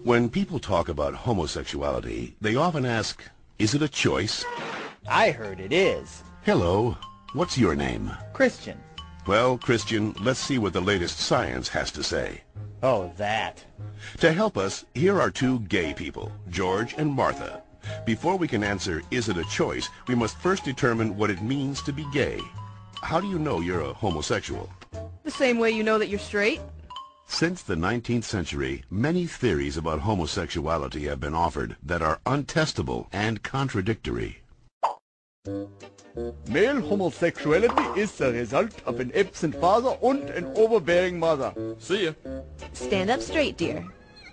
When people talk about homosexuality, they often ask, is it a choice? I heard it is. Hello, what's your name? Christian. Well, Christian, let's see what the latest science has to say. Oh, that. To help us, here are two gay people, George and Martha. Before we can answer, is it a choice, we must first determine what it means to be gay. How do you know you're a homosexual? The same way you know that you're straight. Since the 19th century, many theories about homosexuality have been offered that are untestable and contradictory. Male homosexuality is the result of an absent father and an overbearing mother. See ya. Stand up straight, dear.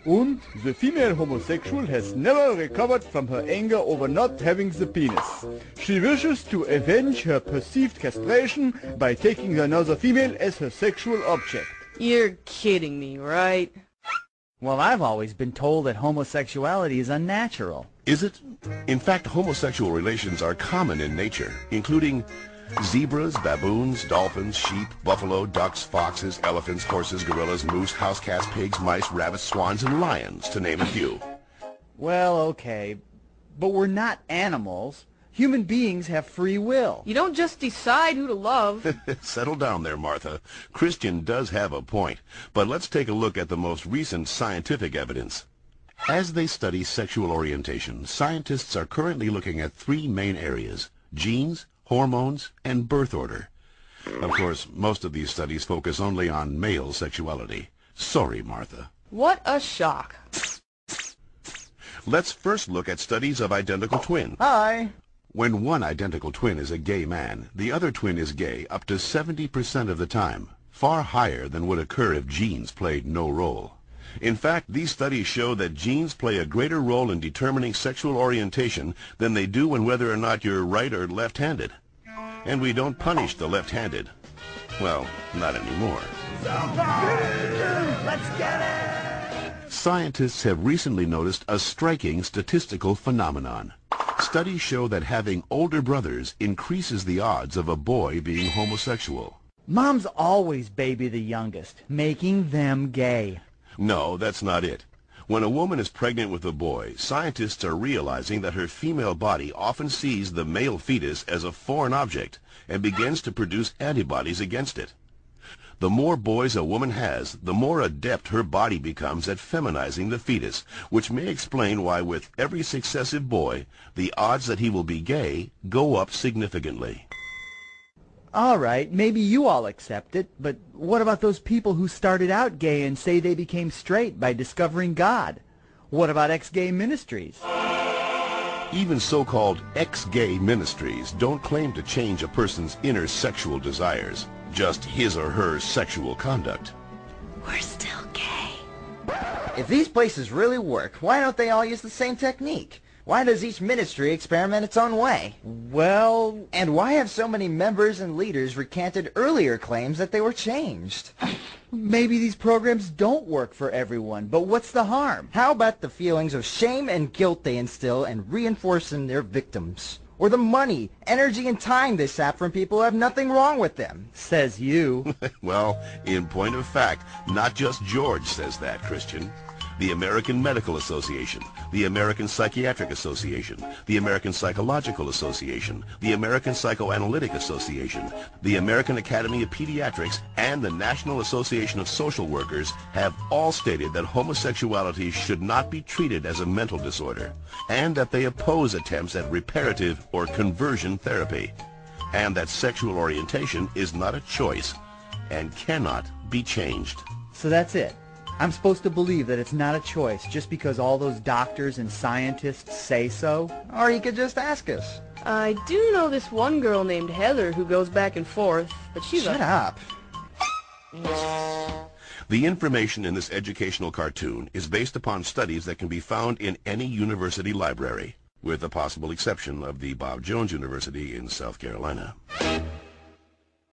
And the female homosexual has never recovered from her anger over not having the penis. She wishes to avenge her perceived castration by taking another female as her sexual object. You're kidding me, right? Well, I've always been told that homosexuality is unnatural. Is it? In fact, homosexual relations are common in nature, including zebras, baboons, dolphins, sheep, buffalo, ducks, foxes, elephants, horses, gorillas, moose, house cats, pigs, mice, rabbits, swans, and lions, to name a few. Well, okay, but we're not animals. Human beings have free will. You don't just decide who to love. Settle down there, Martha. Christian does have a point, but let's take a look at the most recent scientific evidence. As they study sexual orientation, scientists are currently looking at three main areas: genes, hormones, and birth order. Of course, most of these studies focus only on male sexuality. Sorry, Martha. What a shock. Let's first look at studies of identical twins. Hi. When one identical twin is a gay man, the other twin is gay up to 70% of the time, far higher than would occur if genes played no role. In fact, these studies show that genes play a greater role in determining sexual orientation than they do in whether or not you're right or left-handed. And we don't punish the left-handed. Well, not anymore. Let's get it! Scientists have recently noticed a striking statistical phenomenon. Studies show that having older brothers increases the odds of a boy being homosexual. Moms always baby the youngest, making them gay. No, that's not it. When a woman is pregnant with a boy, scientists are realizing that her female body often sees the male fetus as a foreign object and begins to produce antibodies against it. The more boys a woman has, the more adept her body becomes at feminizing the fetus, which may explain why with every successive boy, the odds that he will be gay go up significantly. All right, maybe you all accept it, but what about those people who started out gay and say they became straight by discovering God? What about ex-gay ministries? Even so-called ex-gay ministries don't claim to change a person's inner sexual desires, just his or her sexual conduct. We're still gay. If these places really work, why don't they all use the same technique? Why does each ministry experiment its own way? Well, And why have so many members and leaders recanted earlier claims that they were changed? maybe these programs don't work for everyone, but what's the harm? How about the feelings of shame and guilt they instill and reinforce in their victims? Or the money, energy, and time they sap from people who have nothing wrong with them? Says you. Well, in point of fact, not just George says that, Christian. The American Medical Association, the American Psychiatric Association, the American Psychological Association, the American Psychoanalytic Association, the American Academy of Pediatrics, and the National Association of Social Workers have all stated that homosexuality should not be treated as a mental disorder, and that they oppose attempts at reparative or conversion therapy, and that sexual orientation is not a choice and cannot be changed. So that's it. I'm supposed to believe that it's not a choice just because all those doctors and scientists say so? Or you could just ask us. I do know this one girl named Heather who goes back and forth, but she's Shut up. The information in this educational cartoon is based upon studies that can be found in any university library, with the possible exception of the Bob Jones University in South Carolina.